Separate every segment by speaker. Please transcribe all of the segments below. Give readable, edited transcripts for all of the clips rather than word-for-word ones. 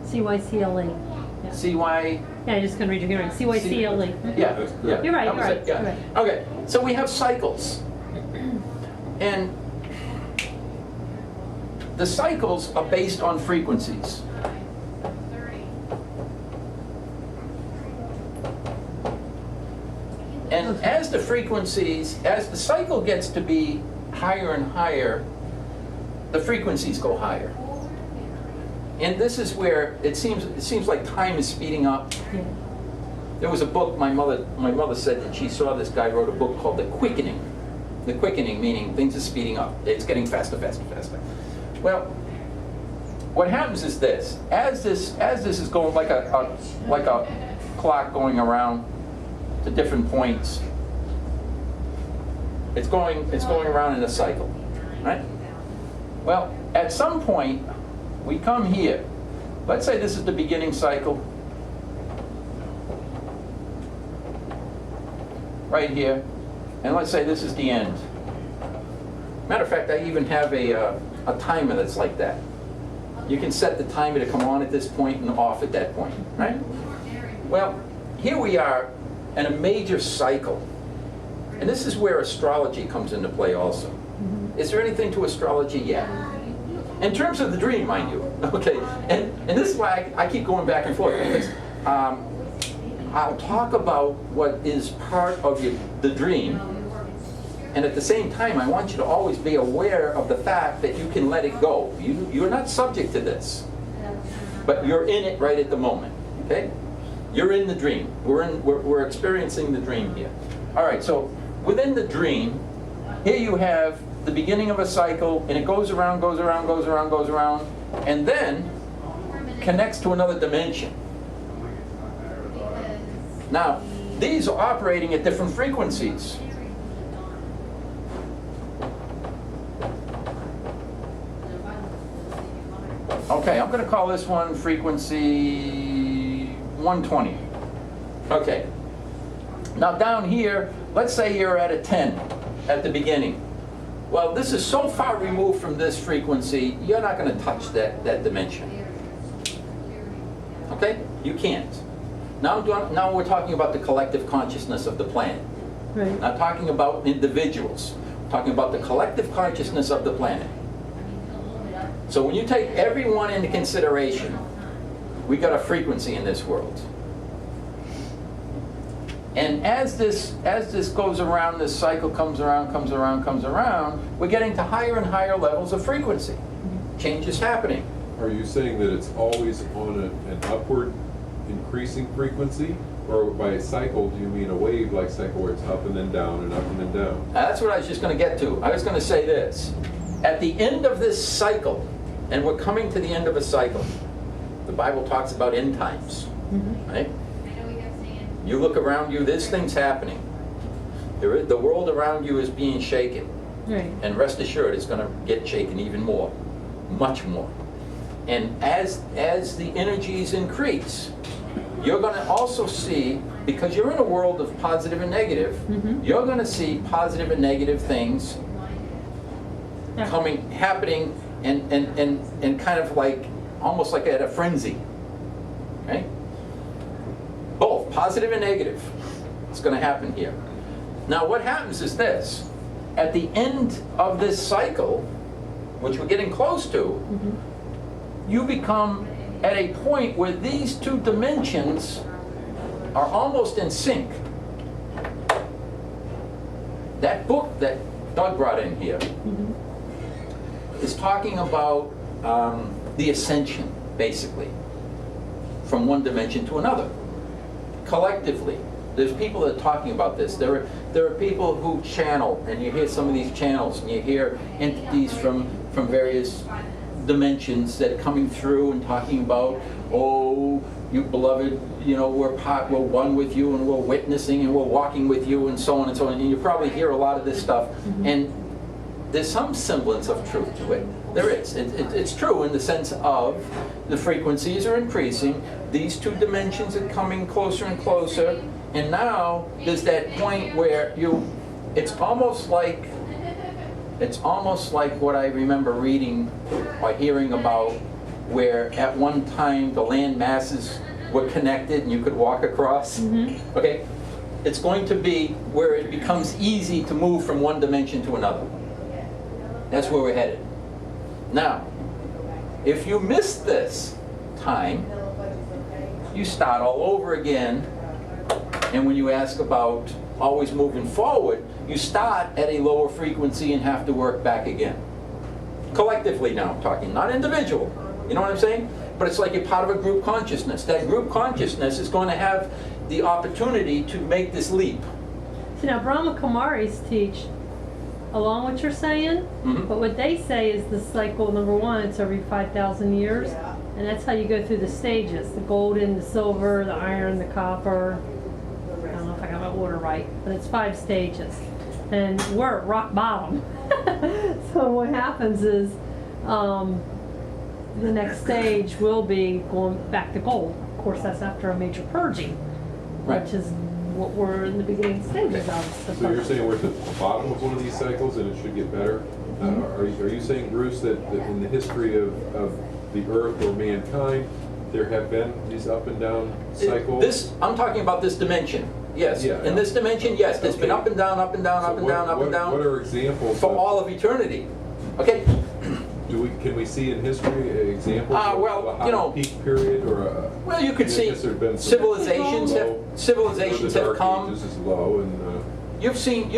Speaker 1: CYCLE. Yeah.
Speaker 2: CY.
Speaker 1: Yeah, I'm just going to read your hearing. CYCLE.
Speaker 2: Yeah, yeah.
Speaker 1: You're right,
Speaker 2: that was
Speaker 1: you're
Speaker 2: it,
Speaker 1: right,
Speaker 2: yeah.
Speaker 1: you're right.
Speaker 2: Okay, so we have cycles. And the cycles are based on frequencies. And as the frequencies, as the cycle gets to be higher and higher, the frequencies go higher. And this is where it seems like time is speeding up.
Speaker 1: Yeah.
Speaker 2: There was a book, my mother said that she saw this guy wrote a book called The Quickening. The Quickening meaning things are speeding up. It's getting faster, faster, faster. Well, what happens is this: as this is going like a clock going around to different points, it's going around in a cycle, right? Well, at some point we come here. Let's say this is the beginning cycle, right here, and let's say this is the end. Matter of fact, I even have a timer that's like that. You can set the timer to come on at this point and off at that point, right? Well, here we are in a major cycle, and this is where astrology comes into play also. Is there anything to astrology? Yeah. In terms of the dream, mind you, okay? And this is why I keep going back and forth, because I'll talk about what is part of the dream, and at the same time, I want you to always be aware of the fact that you can let it go. You're not subject to this, but you're in it right at the moment, okay? You're in the dream. We're experiencing the dream here. All right, so within the dream, here you have the beginning of a cycle, and it goes around, goes around, goes around, goes around, and then connects to another dimension. Now, these are operating at different frequencies. Okay, I'm going to call this one frequency 120. Okay. Now down here, let's say you're at a 10 at the beginning. Well, this is so far removed from this frequency, you're not going to touch that dimension. Okay? You can't. Now we're talking about the collective consciousness of the planet.
Speaker 1: Right.
Speaker 2: Not talking about individuals. We're talking about the collective consciousness of the planet. So when you take everyone into consideration, we got a frequency in this world. And as this goes around, this cycle comes around, we're getting to higher and higher levels of frequency. Change is happening.
Speaker 3: Are you saying that it's always on an upward increasing frequency? Or by a cycle, do you mean a wave like cycle where it's up and then down and up and then down?
Speaker 2: That's what I was just going to get to. I was going to say this. At the end of this cycle, and we're coming to the end of a cycle, the Bible talks about end times, right? You look around you, there's things happening. The world around you is being shaken.
Speaker 1: Right.
Speaker 2: And rest assured, it's going to get shaken even more, much more. And as the energies increase, you're going to also see, because you're in a world of positive and negative, you're going to see positive and negative things happening and kind of like, almost like at a frenzy, right? Both positive and negative. It's going to happen here. Now what happens is this. At the end of this cycle, which we're getting close to, you become at a point where these two dimensions are almost in sync. That book that Doug brought in here is talking about the ascension, basically, from one dimension to another. Collectively, there's people that are talking about this. There are people who channel, and you hear some of these channels, and you hear entities from various dimensions that are coming through and talking about, oh, you beloved, you know, we're one with you, and we're witnessing, and we're walking with you, and so on and so on. And you probably hear a lot of this stuff, and there's some semblance of truth to it. There is. It's true in the sense of the frequencies are increasing, these two dimensions are coming closer and closer, and now there's that point where it's almost like what I remember reading or hearing about where at one time the land masses were connected and you could walk across. Okay, it's going to be where it becomes easy to move from one dimension to another. That's where we're headed. Now, if you miss this time, you start all over again. And when you ask about always moving forward, you start at a lower frequency and have to work back again. Collectively now I'm talking, not individual. You know what I'm saying? But it's like you're part of a group consciousness. That group consciousness is going to have the opportunity to make this leap.
Speaker 1: So now Brahma Kumaris teach along what you're saying, but what they say is the cycle, number one, it's every 5,000 years. And that's how you go through the stages, the golden, the silver, the iron, the copper. I don't know if I got my order right, but it's 5 stages. And we're at rock bottom. So what happens is the next stage will be going back to gold. Of course, that's after a major purging, which is what we're in the beginning stages of.
Speaker 3: So you're saying we're at the bottom of one of these cycles and it should get better? Are you saying, Bruce, that in the history of the earth or mankind, there have been these up and down cycles?
Speaker 2: I'm talking about this dimension. Yes.
Speaker 3: Yeah,
Speaker 2: in this dimension, yes. There's been up and down, up and down,
Speaker 3: So
Speaker 2: up and down, up and down.
Speaker 3: What are examples
Speaker 2: for all of eternity? Okay.
Speaker 3: Can we see in history examples
Speaker 2: well,
Speaker 3: of a
Speaker 2: you know,
Speaker 3: high peak period or a?
Speaker 2: Well, you could see
Speaker 3: I guess there've been some
Speaker 2: civilizations
Speaker 3: low-
Speaker 2: civilizations
Speaker 3: the
Speaker 2: have
Speaker 3: Dark
Speaker 2: come.
Speaker 3: Ages is low and.
Speaker 2: You've seen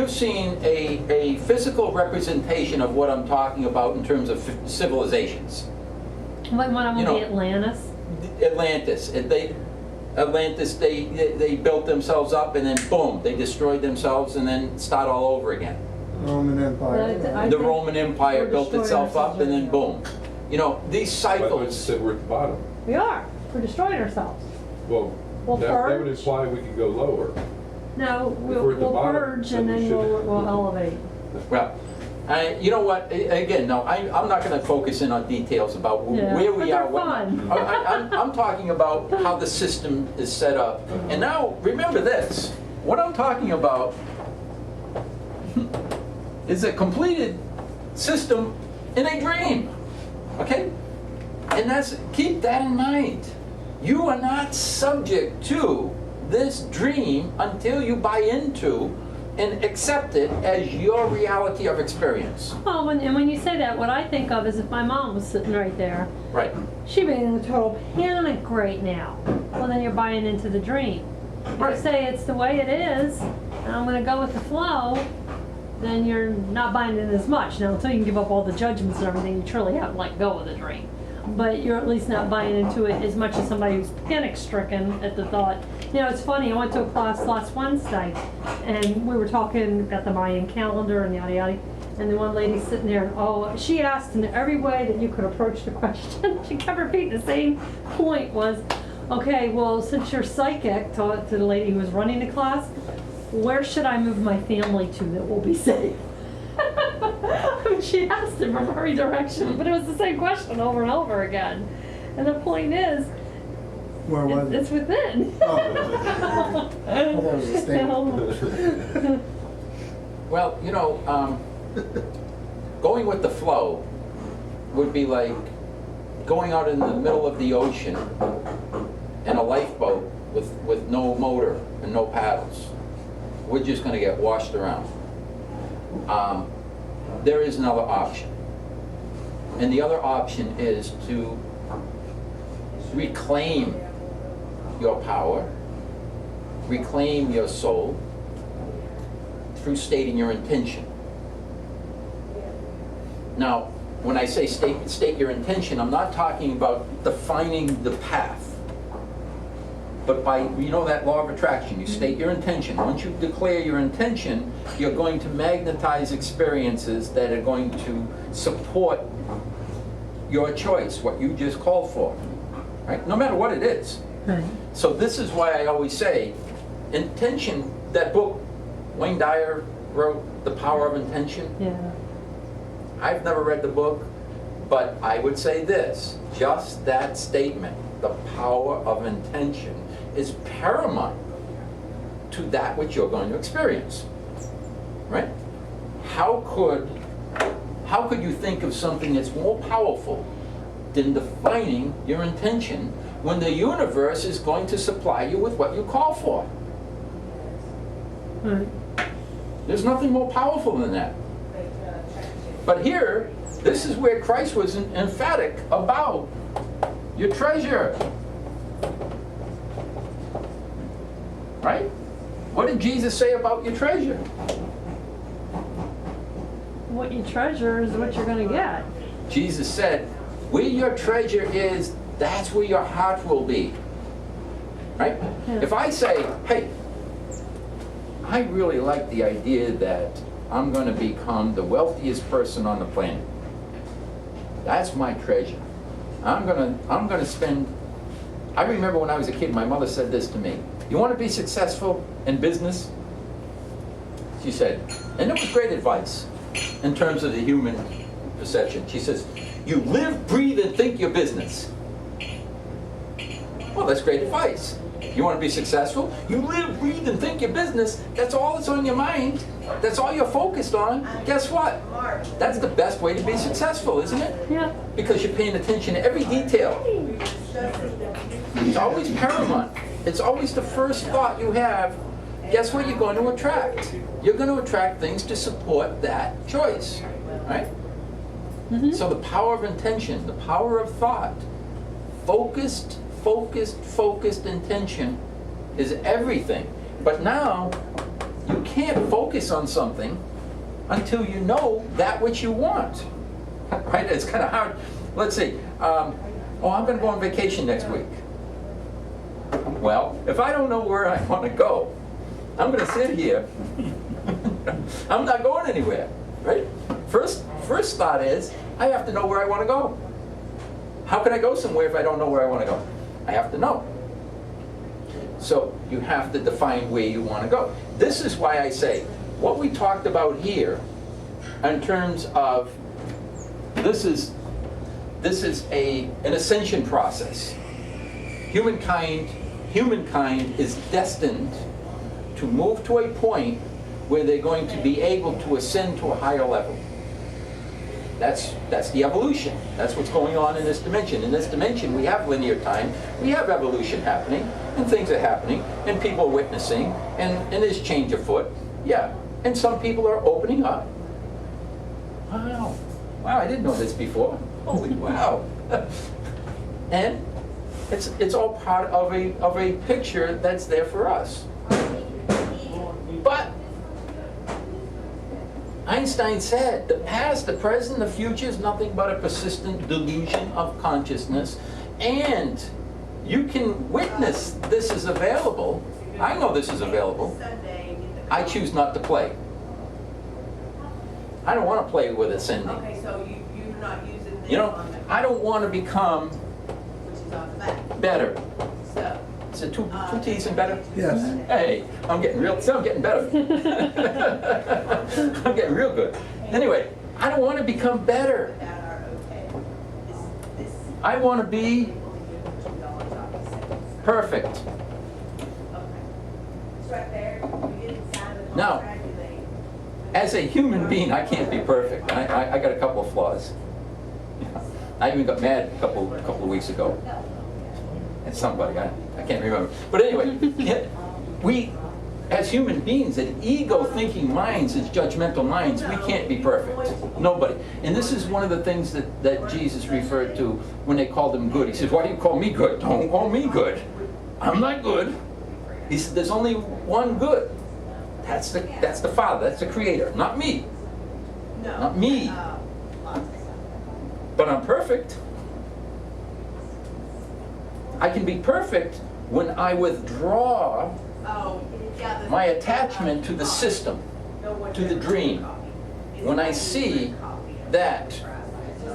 Speaker 2: a physical representation of what I'm talking about in terms of civilizations.
Speaker 1: Like when I'm
Speaker 2: You
Speaker 1: on
Speaker 2: know,
Speaker 1: the Atlantis.
Speaker 2: Atlantis, they built themselves up and then boom, they destroyed themselves and then start all over again.
Speaker 4: Roman Empire.
Speaker 1: I
Speaker 2: The
Speaker 1: think
Speaker 2: Roman Empire
Speaker 1: we're
Speaker 2: built
Speaker 1: destroying
Speaker 2: itself up and then
Speaker 1: ourselves
Speaker 2: boom. You know, these
Speaker 3: But you
Speaker 2: cycles.
Speaker 3: said we're at the bottom.
Speaker 1: We are. We're destroying ourselves.
Speaker 3: Well,
Speaker 1: We'll
Speaker 3: that would
Speaker 1: purge.
Speaker 3: imply we could go lower.
Speaker 1: No,
Speaker 3: we're at the
Speaker 1: we'll
Speaker 3: bottom,
Speaker 1: purge
Speaker 3: then
Speaker 1: and
Speaker 3: we
Speaker 1: then
Speaker 3: should-
Speaker 1: we'll elevate.
Speaker 2: Well, you know what? Again, no, I'm not going to focus in on details about
Speaker 1: Yeah,
Speaker 2: where
Speaker 1: but
Speaker 2: we
Speaker 1: they're
Speaker 2: are.
Speaker 1: fun.
Speaker 2: I'm talking about how the system is set up. And now, remember this. What I'm talking about is a completed system in a dream. Okay? And keep that in mind. You are not subject to this dream until you buy into and accept it as your reality of experience.
Speaker 1: Oh, and when you say that, what I think of is if my mom was sitting right there,
Speaker 2: Right.
Speaker 1: she'd be in a total panic right now. Well, then you're buying into the dream. If
Speaker 2: Right.
Speaker 1: you say it's the way it is, and I'm going to go with the flow, then you're not buying in as much. Now, until you can give up all the judgments and everything, you truly have to let go of the dream. But you're at least not buying into it as much as somebody who's panic-stricken at the thought. You know, it's funny, I went to a class last Wednesday, and we were talking about the Mayan calendar and yada yada, and the one lady sitting there, and she asked in every way that you could approach the question. She kept repeating the same point was, okay, well, since you're psychic, to the lady who was running the class, where should I move my family to that will be safe? I mean, she asked it from every direction, but it was the same question over and over again. And the point is,
Speaker 4: Where was it?
Speaker 1: it's within.
Speaker 4: Oh. That was a statement.
Speaker 2: Well, you know, going with the flow would be like going out in the middle of the ocean in a lifeboat with no motor and no paddles. We're just going to get washed around. There is another option. And the other option is to reclaim your power, reclaim your soul through stating your intention. Now, when I say state your intention, I'm not talking about defining the path. But by, you know that law of attraction, you state your intention. Once you declare your intention, you're going to magnetize experiences that are going to support your choice, what you just called for, right? No matter what it is.
Speaker 1: Right.
Speaker 2: So this is why I always say, intention, that book Wayne Dyer wrote, The Power of Intention.
Speaker 1: Yeah.
Speaker 2: I've never read the book, but I would say this, just that statement, the power of intention, is paramount to that which you're going to experience, right? How could you think of something that's more powerful in defining your intention when the universe is going to supply you with what you call for.
Speaker 1: Right.
Speaker 2: There's nothing more powerful than that. But here, this is where Christ was emphatic about your treasure. Right? What did Jesus say about your treasure?
Speaker 1: What you treasure is what you're going to get.
Speaker 2: Jesus said, where your treasure is, that's where your heart will be. Right?
Speaker 1: Yeah.
Speaker 2: If I say, hey, I really like the idea that I'm going to become the wealthiest person on the planet. That's my treasure. I'm going to spend. I remember when I was a kid, my mother said this to me. You want to be successful in business? She said, and it was great advice in terms of the human perception. She says, you live, breathe, and think your business. Well, that's great advice. You want to be successful? You live, breathe, and think your business. That's all that's on your mind. That's all you're focused on. Guess what? That's the best way to be successful, isn't it?
Speaker 1: Yeah.
Speaker 2: Because you're paying attention to every detail. It's always paramount. It's always the first thought you have. Guess what you're going to attract? You're going to attract things to support that choice, right?
Speaker 1: Mm-hmm.
Speaker 2: So the power of intention, the power of thought, focused intention is everything. But now, you can't focus on something until you know that which you want. Right? It's kind of hard. Let's see. I'm going to go on vacation next week. Well, if I don't know where I want to go, I'm going to sit here. I'm not going anywhere. Right? First thought is, I have to know where I want to go. How can I go somewhere if I don't know where I want to go? I have to know. So you have to define where you want to go. This is why I say, what we talked about here, in terms of, this is an ascension process. Humankind is destined to move to a point where they're going to be able to ascend to a higher level. That's the evolution. That's what's going on in this dimension. In this dimension, we have linear time, we have evolution happening, and things are happening, and people are witnessing, and there's change afoot. Yeah, and some people are opening up. Wow, I didn't know this before. Holy wow. And it's all part of a picture that's there for us. But Einstein said, the past, the present, the future is nothing but a persistent delusion of consciousness, and you can witness this is available. I know this is available. I choose not to play. I don't want to play with ascending.
Speaker 5: Okay, so you're not using this
Speaker 2: You know,
Speaker 5: on the,
Speaker 2: I don't want to become
Speaker 5: which is on the back.
Speaker 2: better.
Speaker 5: So,
Speaker 2: Is it two T's and better?
Speaker 4: Yes.
Speaker 2: Hey, I'm getting better. I'm getting real good. Anyway, I don't want to become better.
Speaker 5: that are okay. This
Speaker 2: I want to be
Speaker 5: $2 off the sales.
Speaker 2: perfect.
Speaker 5: Okay. It's right there. You didn't sign the
Speaker 2: Now,
Speaker 5: contract,
Speaker 2: as a human being, I can't be perfect. I got a couple of flaws. I even got mad a couple of weeks ago at somebody. I can't remember. But anyway, we, as human beings, as ego-thinking minds, as judgmental minds, we can't be perfect. Nobody. And this is one of the things that Jesus referred to when they called him good. He says, why do you call me good? Don't call me good. I'm not good. He said, there's only one good. That's the Father, that's the Creator, not me.
Speaker 5: No.
Speaker 2: Not me. But I'm perfect. I can be perfect when I withdraw my attachment to the system, to the dream. When I see that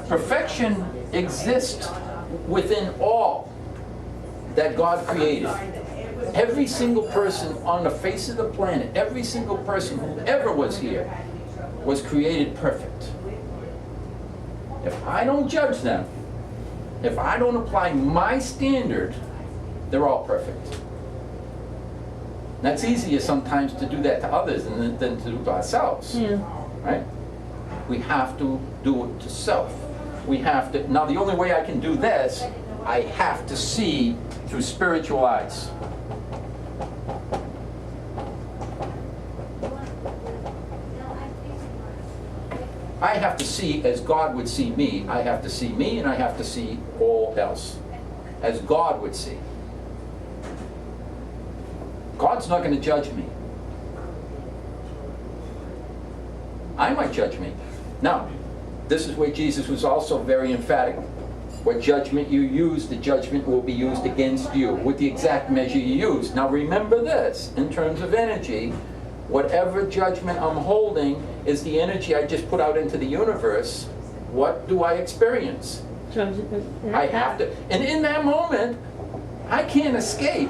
Speaker 2: perfection exists within all that God created. Every single person on the face of the planet, every single person who ever was here, was created perfect. If I don't judge them, if I don't apply my standard, they're all perfect. And that's easier sometimes to do that to others than to do to ourselves.
Speaker 1: Yeah.
Speaker 2: Right? We have to do it to self. we have to, now the only way I can do this, I have to see through spiritual eyes. I have to see as God would see me. I have to see me, and I have to see all else as God would see. God's not going to judge me. I might judge me. Now, this is where Jesus was also very emphatic. What judgment you use, the judgment will be used against you with the exact measure you use. Now remember this, in terms of energy, whatever judgment I'm holding is the energy I just put out into the universe. What do I experience? I have to. And in that moment, I can't escape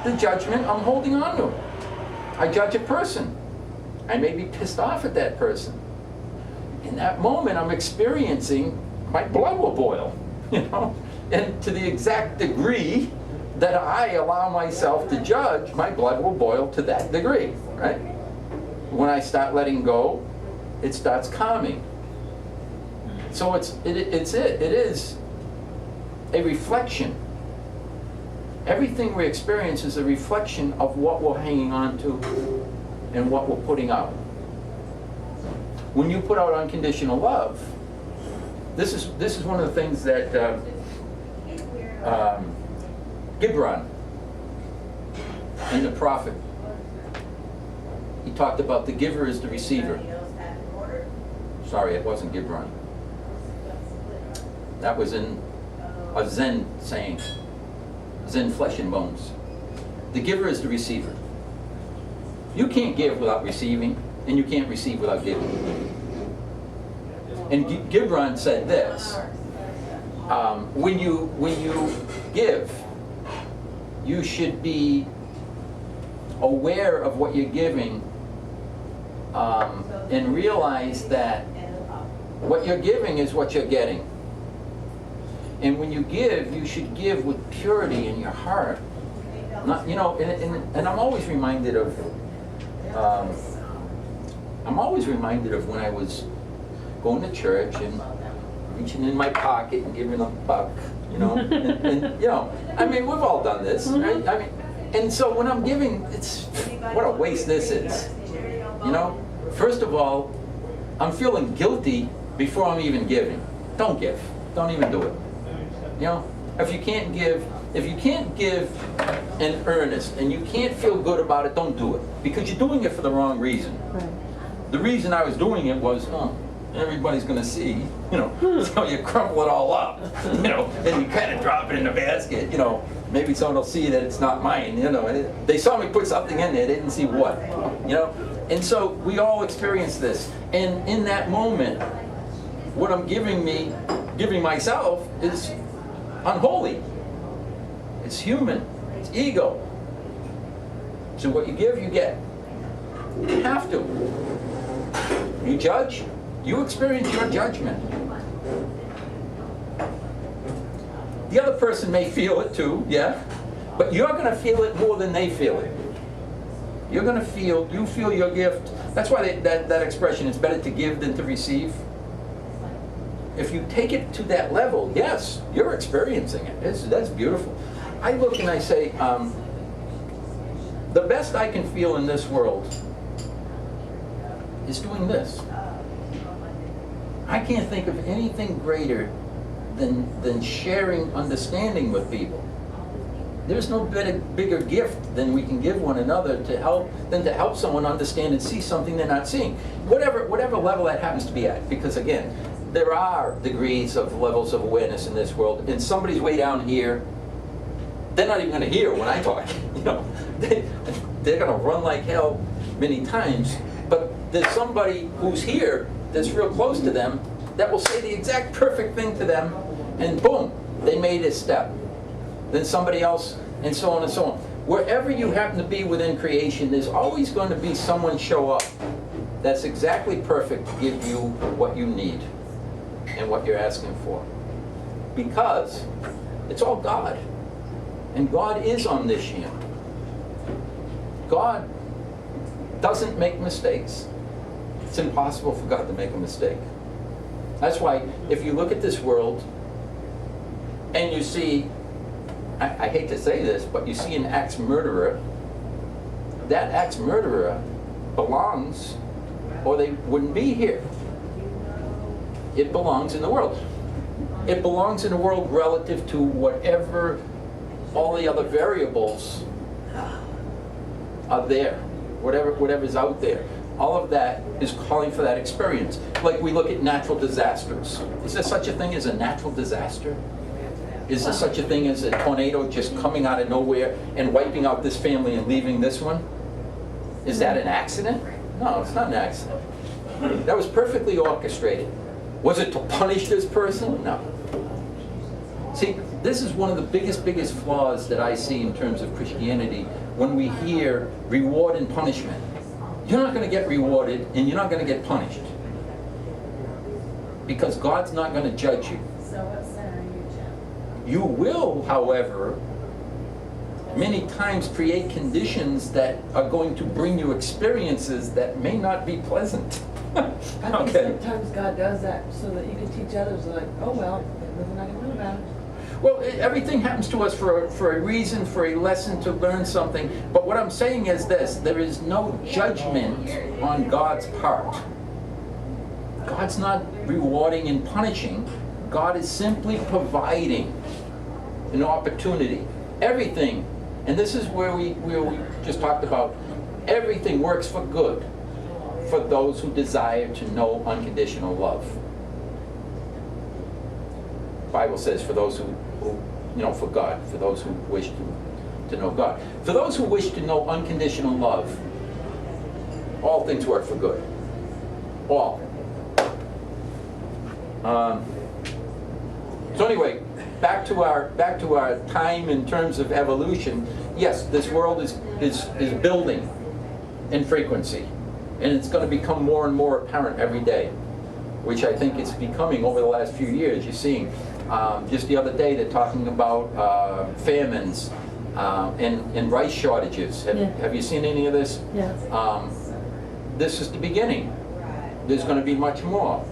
Speaker 2: the judgment I'm holding on to. I judge a person. I may be pissed off at that person. In that moment, I'm experiencing, my blood will boil, you know? And to the exact degree that I allow myself to judge, my blood will boil to that degree, right? When I start letting go, it starts calming. So it is a reflection. Everything we experience is a reflection of what we're hanging on to and what we're putting out. When you put out unconditional love, this is one of the things that Gibran in the Prophet, he talked about the giver is the receiver. Sorry, it wasn't Gibran. That was in a Zen saying, Zen flesh and bones. The giver is the receiver. You can't give without receiving, and you can't receive without giving. And Gibran said this, when you give, you should be aware of what you're giving and realize that what you're giving is what you're getting. And when you give, you should give with purity in your heart. Not, you know, and I'm always reminded of when I was going to church and reaching in my pocket and giving a buck, you know, and you know, I mean, we've all done this, right? I mean, and so when I'm giving, it's what a waste this is, you know. First of all, I'm feeling guilty before I'm even giving. Don't give. Don't even do it. You know, if you can't give in earnest and you can't feel good about it, don't do it, because you're doing it for the wrong reason. Right. The reason I was doing it was, everybody's going to see, you know, so you crumple it all up, you know, and you kind of drop it in the basket, you know. Maybe someone will see that it's not mine, you know. They saw me put something in there, they didn't see what, you know. And so we all experience this. And in that moment, what I'm giving myself is unholy. It's human. It's ego. So what you give, you get. You have to. You judge, you experience your judgment. The other person may feel it too, yeah? But you're going to feel it more than they feel it. You're going to feel, you feel your gift. That's why that expression, it's better to give than to receive. If you take it to that level, yes, you're experiencing it. That's beautiful. I look and I say, the best I can feel in this world is doing this. I can't think of anything greater than sharing understanding with people. There's no bigger gift than we can give one another to help someone understand and see something they're not seeing. Whatever level that happens to be at, because again, there are degrees of levels of awareness in this world, and somebody's way down here, they're not even going to hear when I talk. You know, they're going to run like hell many times, but there's somebody who's here that's real close to them that will say the exact perfect thing to them, and boom, they made a step. Then somebody else, and so on and so on. Wherever you happen to be within creation, there's always going to be someone show up that's exactly perfect to give you what you need and what you're asking for. Because it's all God. And God is omniscient. God doesn't make mistakes. It's impossible for God to make a mistake. That's why if you look at this world and you see, I hate to say this, but you see an ex-murderer, that ex-murderer belongs, or they wouldn't be here. It belongs in the world. It belongs in the world relative to whatever, all the other variables are there, whatever's out there. All of that is calling for that experience. Like we look at natural disasters. Is there such a thing as a natural disaster? Is there such a thing as a tornado just coming out of nowhere and wiping out this family and leaving this one? Is that an accident? No, it's not an accident. That was perfectly orchestrated. Was it to punish this person? No. See, this is one of the biggest flaws that I see in terms of Christianity when we hear reward and punishment. You're not going to get rewarded and you're not going to get punished. Because God's not going to judge you.
Speaker 5: So what sin are you, Jim?
Speaker 2: You will, however, many times create conditions that are going to bring you experiences that may not be pleasant.
Speaker 6: I think sometimes God does that so that you can teach others, like, oh well, there's nothing I can do about it.
Speaker 2: Well, everything happens to us for a reason, for a lesson, to learn something. But what I'm saying is this: there is no judgment on God's part. God's not rewarding and punishing. God is simply providing an opportunity. Everything, and this is where we just talked about, everything works for good for those who desire to know unconditional love. The Bible says for those who for God, for those who wish to know God. For those who wish to know unconditional love, all things work for good. All. So anyway, back to our time in terms of evolution. Yes, this world is building in frequency, and it's going to become more and more apparent every day, which I think it's becoming over the last few years. You're seeing, just the other day, they're talking about famines and rice shortages. Have you seen any of this?
Speaker 1: Yes.
Speaker 2: This is the beginning. There's going to be much more.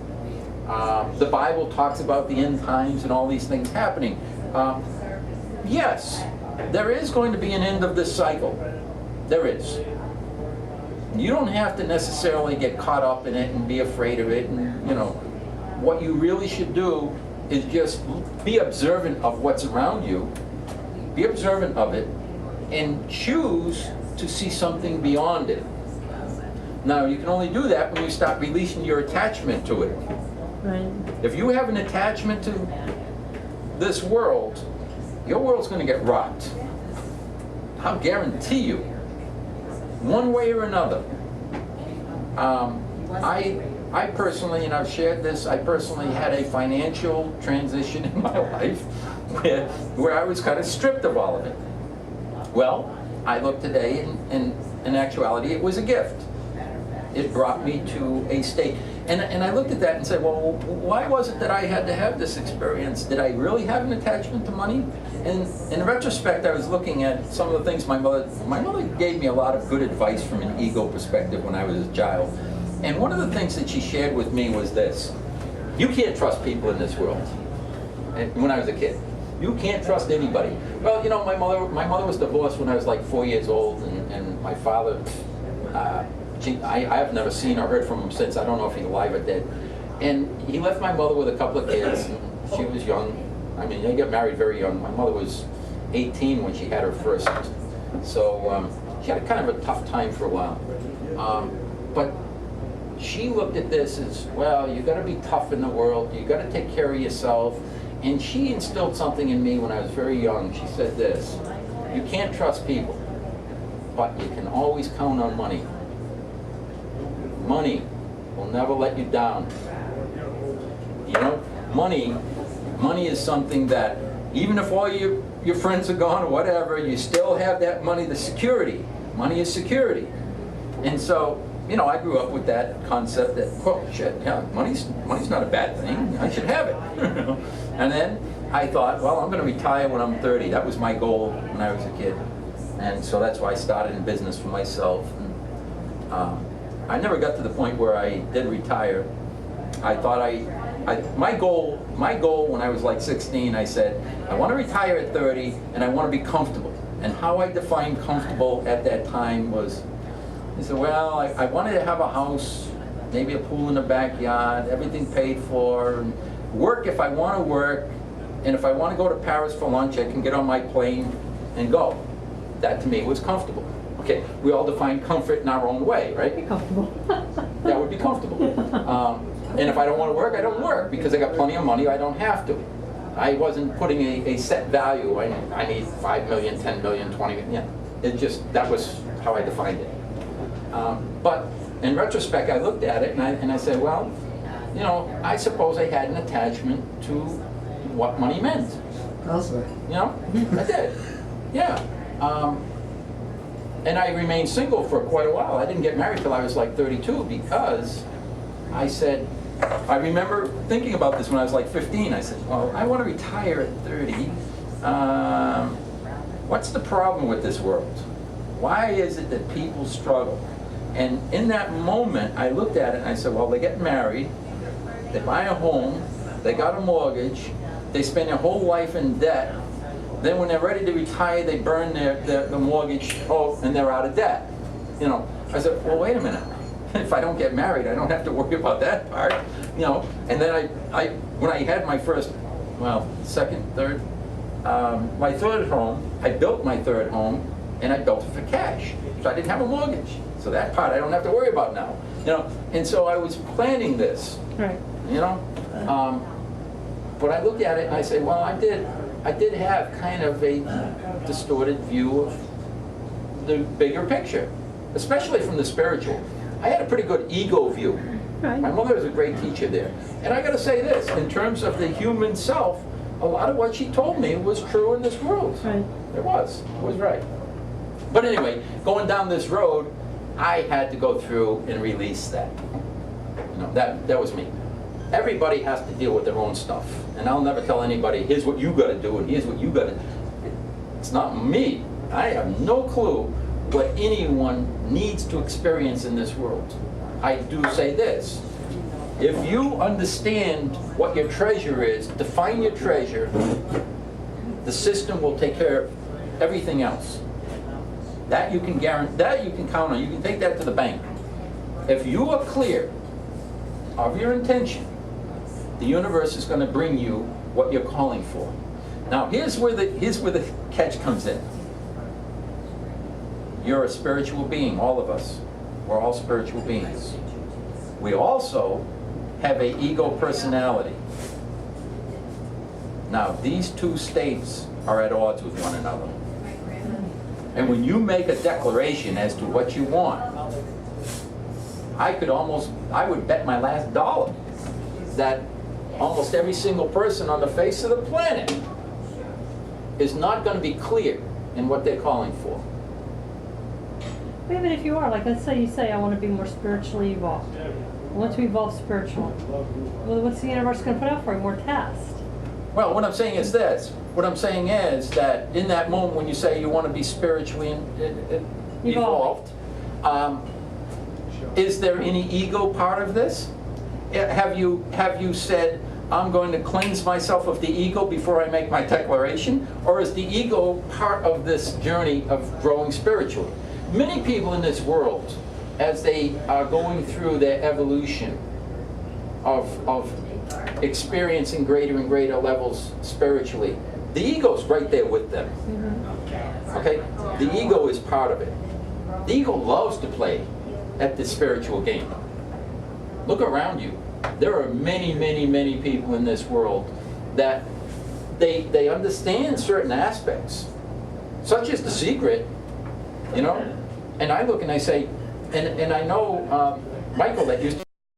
Speaker 2: The Bible talks about the end times and all these things happening. Yes, there is going to be an end of this cycle. There is. You don't have to necessarily get caught up in it and be afraid of it. And what you really should do is just be observant of what's around you. Be observant of it and choose to see something beyond it. Now, you can only do that when you start releasing your attachment to it.
Speaker 1: Right.
Speaker 2: If you have an attachment to this world, your world's going to get rocked. I'll guarantee you, one way or another. I personally, and I've shared this, I personally had a financial transition in my life where I was kind of stripped of all of it. Well, I look today, and in actuality, it was a gift. It brought me to a state. And I looked at that and said, well, why was it that I had to have this experience? Did I really have an attachment to money? And in retrospect, I was looking at some of the things my mother gave me a lot of good advice from an ego perspective when I was a child. And one of the things that she shared with me was this: you can't trust people in this world. And when I was a kid, you can't trust anybody. Well, my mother was divorced when I was like 4 years old, and my father, I have never seen or heard from him since. I don't know if he's alive or dead. And he left my mother with a couple of kids. And she was young. I mean, they got married very young. My mother was 18 when she had her first. So she had kind of a tough time for a while. But she looked at this as, well, you got to be tough in the world. You got to take care of yourself. And she instilled something in me when I was very young. She said this: you can't trust people, but you can always count on money. Money will never let you down. Money is something that, even if all your friends are gone or whatever, you still have that money, the security. Money is security. And so, I grew up with that concept that, money's not a bad thing. I should have it. And then I thought, well, I'm going to retire when I'm 30. That was my goal when I was a kid. And so that's why I started in business for myself. And, I never got to the point where I did retire. I thought my goal when I was like 16, I said, I want to retire at 30 and I want to be comfortable. And how I defined comfortable at that time was, I said, well, I wanted to have a house, maybe a pool in the backyard, everything paid for, and work if I want to work, and if I want to go to Paris for lunch, I can get on my plane and go. That to me was comfortable. Okay, we all define comfort in our own way, right?
Speaker 1: Be comfortable.
Speaker 2: That would be comfortable. And if I don't want to work, I don't work, because I got plenty of money, I don't have to. I wasn't putting a set value. I need 5 million, 10 million, 20 million. Yeah, it just, that was how I defined it. But in retrospect, I looked at it and I said, well, you know, I suppose I had an attachment to what money meant.
Speaker 4: I'll say.
Speaker 2: You know, I did. Yeah. And I remained single for quite a while. I didn't get married till I was like 32 because I said, I remember thinking about this when I was like 15. I said, well, I want to retire at 30. What's the problem with this world? Why is it that people struggle? And in that moment, I looked at it and I said, well, they get married, they buy a home, they got a mortgage, they spend their whole life in debt. Then when they're ready to retire, they burn the mortgage, and they're out of debt. You know, I said, well, wait a minute. If I don't get married, I don't have to worry about that part. You know, and then when I had my first, well, second, third, my third home, I built my third home, and I built it for cash. So I didn't have a mortgage. So that part I don't have to worry about now. You know, and so I was planning this.
Speaker 1: Right.
Speaker 2: You know, but I looked at it and I said, well, I did have kind of a distorted view of the bigger picture, especially from the spiritual. I had a pretty good ego view.
Speaker 1: Right.
Speaker 2: My mother was a great teacher there. And I got to say this, in terms of the human self, a lot of what she told me was true in this world.
Speaker 1: Right.
Speaker 2: It was right. But anyway, going down this road, I had to go through and release that. You know, that was me. Everybody has to deal with their own stuff. And I'll never tell anybody, here's what you got to do and here's what you got to do. It's not me. I have no clue what anyone needs to experience in this world. I do say this. If you understand what your treasure is, define your treasure, the system will take care of everything else. That you can guarantee, that you can count on. You can take that to the bank. If you are clear of your intention, the universe is going to bring you what you're calling for. Now, here's where the catch comes in. You're a spiritual being, all of us. We're all spiritual beings. We also have an ego personality. Now, these two states are at odds with one another. And when you make a declaration as to what you want, I would bet my last dollar that almost every single person on the face of the planet is not going to be clear in what they're calling for.
Speaker 1: Even if you are, like, let's say you say, I want to be more spiritually evolved. I want to evolve spiritually. Well, what's the universe going to put out for you? More tests.
Speaker 2: Well, what I'm saying is this. What I'm saying is that in that moment when you say you want to be spiritually evolved, is there any ego part of this? Have you said, I'm going to cleanse myself of the ego before I make my declaration? Or is the ego part of this journey of growing spiritually? Many people in this world, as they are going through their evolution of experiencing greater and greater levels spiritually, the ego's right there with them. Okay? The ego is part of it. The ego loves to play at the spiritual game. Look around you. There are many, many, many people in this world that they understand certain aspects, such as The Secret, you know? And I look and I say, and I know Michael that used to